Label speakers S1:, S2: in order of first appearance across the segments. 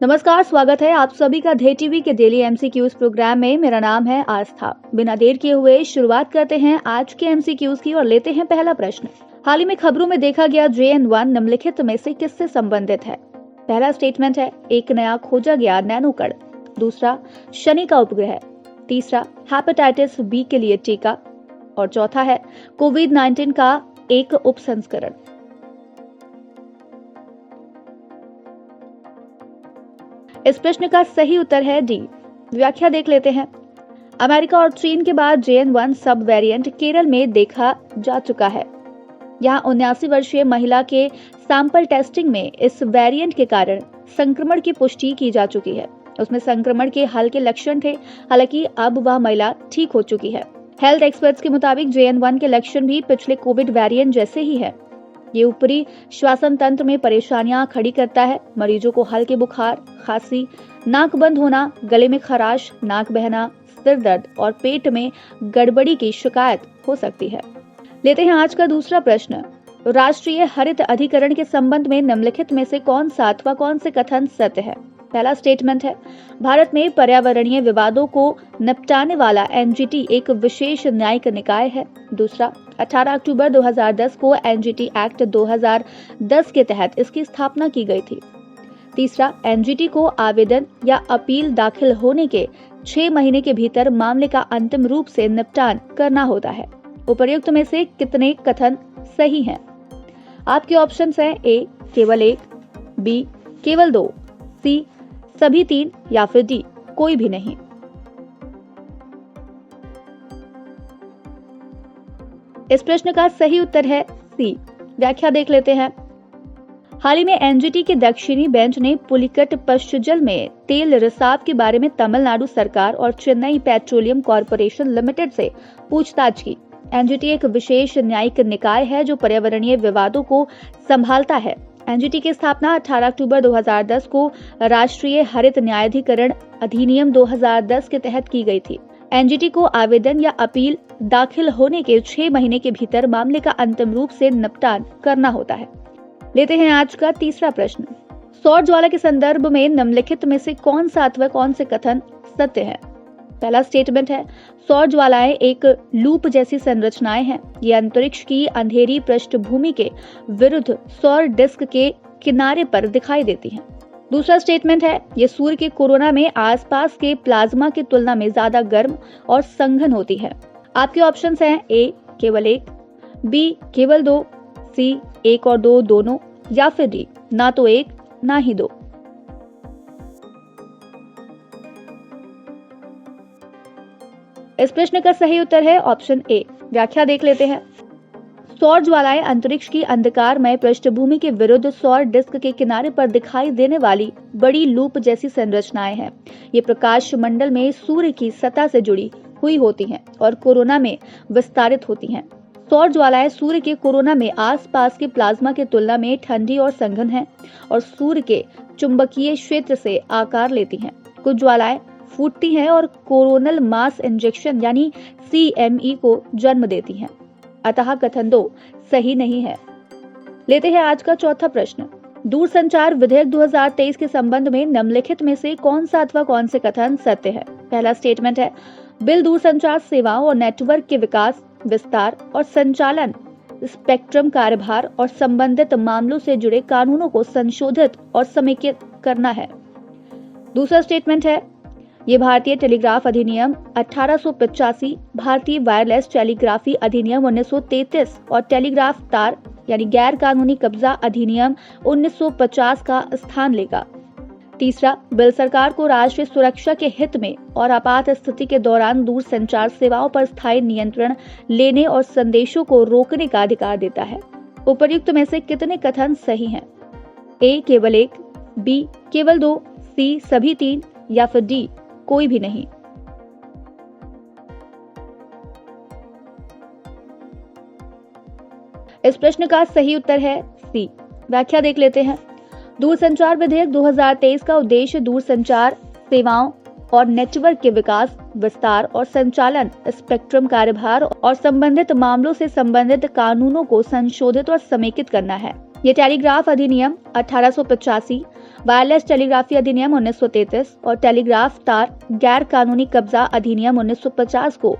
S1: नमस्कार, स्वागत है आप सभी का धे टीवी के डेली एमसीक्यूज प्रोग्राम में। मेरा नाम है आस्था। बिना देर किए हुए शुरुआत करते हैं आज के एमसीक्यूज की और लेते हैं पहला प्रश्न। हाल ही में खबरों में देखा गया JN1 निम्नलिखित में से किससे संबंधित है? पहला स्टेटमेंट है एक नया खोजा गया नैनो कण, दूसरा शनि का उपग्रह, तीसरा हेपेटाइटिस बी के लिए टीका और चौथा है कोविड-19 का एक उपसंस्करण। इस प्रश्न का सही उत्तर है डी। व्याख्या देख लेते हैं। अमेरिका और चीन के बाद JN1 सब वेरिएंट केरल में देखा जा चुका है। यहाँ 79 वर्षीय महिला के सैंपल टेस्टिंग में इस वेरिएंट के कारण संक्रमण की पुष्टि की जा चुकी है। उसमें संक्रमण के हल्के लक्षण थे, हालांकि अब वह महिला ठीक हो चुकी है। हेल्थ एक्सपर्ट्स के मुताबिक JN1 के लक्षण भी पिछले कोविड वेरिएंट जैसे ही है। ये ऊपरी श्वसन तंत्र में परेशानियां खड़ी करता है। मरीजों को हल्के बुखार, खांसी, नाक बंद होना, गले में खराश, नाक बहना, सिर दर्द और पेट में गड़बड़ी की शिकायत हो सकती है। लेते हैं आज का दूसरा प्रश्न। राष्ट्रीय हरित अधिकरण के संबंध में निम्नलिखित में से कौन सा अथवा कौन से कथन सत्य है? पहला स्टेटमेंट है भारत में पर्यावरणीय विवादों को निपटाने वाला NGT एक विशेष न्यायिक निकाय है। दूसरा, 18 अक्टूबर 2010 को NGT एक्ट 2010 के तहत इसकी स्थापना की गई थी। तीसरा, NGT को आवेदन या अपील दाखिल होने के 6 महीने के भीतर मामले का अंतिम रूप से निपटान करना होता है। उपर्युक्त में से कितने कथन सही हैं? आपके ऑप्शंस हैं A केवल 1, B केवल 2, C सभी 3 या फिर D कोई भी नहीं। इस प्रश्न का सही उत्तर है C। व्याख्या देख लेते हैं। हाल ही में NGT के दक्षिणी बेंच ने पुलिकट पश्चिमजल में तेल रिसाव के बारे में तमिलनाडु सरकार और चेन्नई पेट्रोलियम कॉर्पोरेशन लिमिटेड से पूछताछ की। NGT एक विशेष न्यायिक निकाय है जो पर्यावरणीय विवादों को संभालता है। NGT की स्थापना 18 अक्टूबर 2010 को राष्ट्रीय हरित न्यायाधिकरण अधिनियम 2010 के तहत की गई थी। NGT को आवेदन या अपील दाखिल होने के 6 महीने के भीतर मामले का अंतिम रूप से निपटान करना होता है। लेते हैं आज का तीसरा प्रश्न। सौर ज्वाला के संदर्भ में निम्नलिखित में से कौन सा अथवा कौन से कथन सत्य है? पहला स्टेटमेंट है सौर ज्वालाएं एक लूप जैसी संरचनाएं हैं। ये अंतरिक्ष की अंधेरी पृष्ठभूमि के विरुद्ध सौर डिस्क के किनारे पर दिखाई देती हैं। दूसरा स्टेटमेंट है ये सूर्य के कोरोना में आसपास के प्लाज्मा की तुलना में ज्यादा गर्म और संघन होती है। आपके ऑप्शंस हैं A केवल 1, B केवल 2, C 1 और 2 दोनों या फिर D ना तो 1 ना ही 2। इस प्रश्न का सही उत्तर है ऑप्शन A। व्याख्या देख लेते हैं। सौर ज्वालाएं अंतरिक्ष की अंधकारमय पृष्ठभूमि के विरुद्ध सौर डिस्क के किनारे पर दिखाई देने वाली बड़ी लूप जैसी संरचनाएं हैं। ये प्रकाश मंडल में सूर्य की सतह से जुड़ी हुई होती हैं और कोरोना में विस्तारित होती हैं। सौर ज्वालाएं सूर्य के कोरोना में आसपास के प्लाज्मा की तुलना में ठंडी और संघन हैं और सूर्य के चुंबकीय क्षेत्र से आकार लेती हैं। कुछ ज्वालाएं फूटती हैं और कोरोनल मास इंजेक्शन यानी CME को जन्म देती हैं। अतः कथन 2 सही नहीं है। लेते हैं आज का चौथा प्रश्न। दूरसंचार विधेयक 2023 के संबंध में निम्नलिखित में से कौन सा अथवा कौन से कथन सत्य है? पहला स्टेटमेंट है बिल दूरसंचार सेवाओं और नेटवर्क के विकास, विस्तार और संचालन, स्पेक्ट्रम कार्यभार और संबंधित मामलों से जुड़े कानूनों को संशोधित और समेकित करना है। दूसरा स्टेटमेंट है ये भारतीय टेलीग्राफ अधिनियम 1885, भारतीय वायरलेस टेलीग्राफी अधिनियम 1933 और टेलीग्राफ तार यानी गैर कानूनी कब्जा अधिनियम 1950 का स्थान लेगा। तीसरा, बिल सरकार को राष्ट्रीय सुरक्षा के हित में और आपात स्थिति के दौरान दूरसंचार सेवाओं पर स्थायी नियंत्रण लेने और संदेशों को रोकने का अधिकार देता है। उपर्युक्त में से कितने कथन सही हैं? A केवल 1, B केवल 2, C सभी 3 या फिर D कोई भी नहीं। इस प्रश्न का सही उत्तर है C। व्याख्या देख लेते हैं। दूरसंचार विधेयक 2023 का उद्देश्य दूरसंचार सेवाओं और नेटवर्क के विकास, विस्तार और संचालन, स्पेक्ट्रम कार्यभार और संबंधित मामलों से संबंधित कानूनों को संशोधित और समेकित करना है। ये टेलीग्राफ अधिनियम 1885, वायरलेस टेलीग्राफी अधिनियम 1933 और टेलीग्राफ तार गैर कानूनी कब्जा अधिनियम 1950 को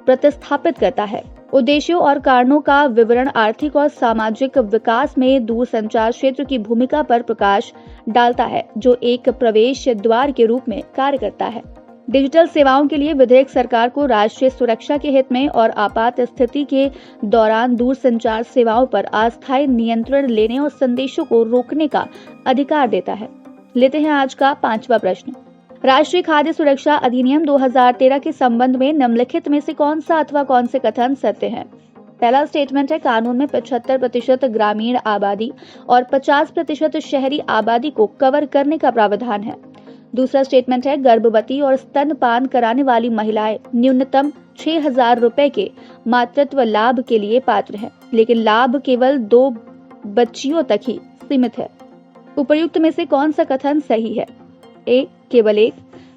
S1: प्रतिस्थापित करता है। उद्देश्यों और कारणों का विवरण आर्थिक और सामाजिक विकास में दूरसंचार क्षेत्र की भूमिका पर प्रकाश डालता है, जो एक प्रवेश द्वार के रूप में कार्य करता है। डिजिटल सेवाओं के लिए विधेयक सरकार को राष्ट्रीय सुरक्षा के हित में और आपात स्थिति के दौरान दूरसंचार सेवाओं पर अस्थायी नियंत्रण लेने और संदेशों को रोकने का अधिकार देता है। लेते हैं आज का 5वां प्रश्न। राष्ट्रीय खाद्य सुरक्षा अधिनियम 2013 के संबंध में निम्नलिखित में से कौन सा अथवा कौन से कथन सत्य हैं? पहला स्टेटमेंट है, कानून में 75% ग्रामीण आबादी और 50% शहरी आबादी को कवर करने का प्रावधान है। दूसरा स्टेटमेंट है, गर्भवती और स्तनपान कराने वाली महिलाएं न्यूनतम 6,000 रुपए के मातृत्व लाभ के लिए पात्र हैं, लेकिन लाभ केवल 2 बच्चियों तक ही सीमित है। उपर्युक्त में से कौन सा कथन सही है? ए केवल 1,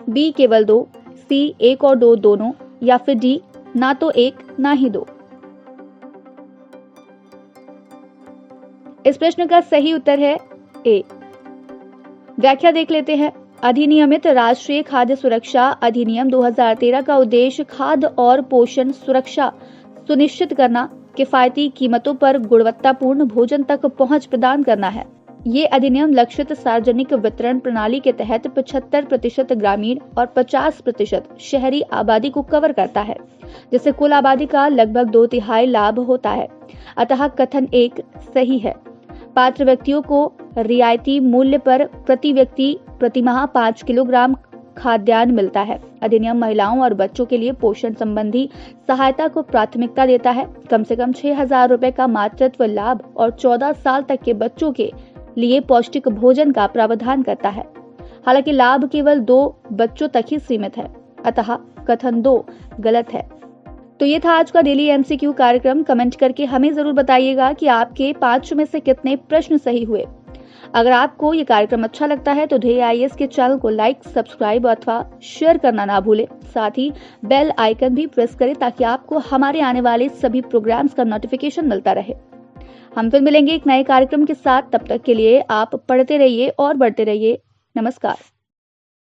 S1: बी केवल 2, सी 1 और 2 दोनों, या फिर डी ना तो 1 ना ही 2। इस प्रश्न का सही उत्तर है ए। व्याख्या देख लेते हैं। अधिनियमित राष्ट्रीय खाद्य सुरक्षा अधिनियम 2013 का उद्देश्य खाद्य और पोषण सुरक्षा सुनिश्चित करना, किफायती कीमतों पर गुणवत्तापूर्ण भोजन तक पहुंच प्रदान करना है। ये अधिनियम लक्षित सार्वजनिक वितरण प्रणाली के तहत 75% ग्रामीण और 50% शहरी आबादी को कवर करता है, जिससे कुल आबादी का लगभग 2/3 लाभ होता है। अतः कथन 1 सही है। पात्र व्यक्तियों को रियायती मूल्य पर प्रति व्यक्ति प्रतिमाह 5 किलोग्राम खाद्यान्न मिलता है। अधिनियम महिलाओं और बच्चों के लिए पोषण संबंधी सहायता को प्राथमिकता देता है। कम से कम 6,000 रुपए का मातृत्व लाभ और 14 साल तक के बच्चों के लिए पौष्टिक भोजन का प्रावधान करता है। हालांकि लाभ केवल 2 बच्चों तक ही सीमित है, अतः कथन 2 गलत है। तो ये था आज का डेली एमसीक्यू कार्यक्रम। कमेंट करके हमें जरूर बताइएगा कि आपके 5 में से कितने प्रश्न सही हुए। अगर आपको ये कार्यक्रम अच्छा लगता है तो DIS के चैनल को लाइक, सब्सक्राइब अथवा शेयर करना ना भूलें। साथ ही बेल आइकन भी प्रेस करें ताकि आपको हमारे आने वाले सभी प्रोग्राम्स का नोटिफिकेशन मिलता रहे। हम फिर मिलेंगे एक नए कार्यक्रम के साथ। तब तक के लिए आप पढ़ते रहिए और बढ़ते रहिए। नमस्कार।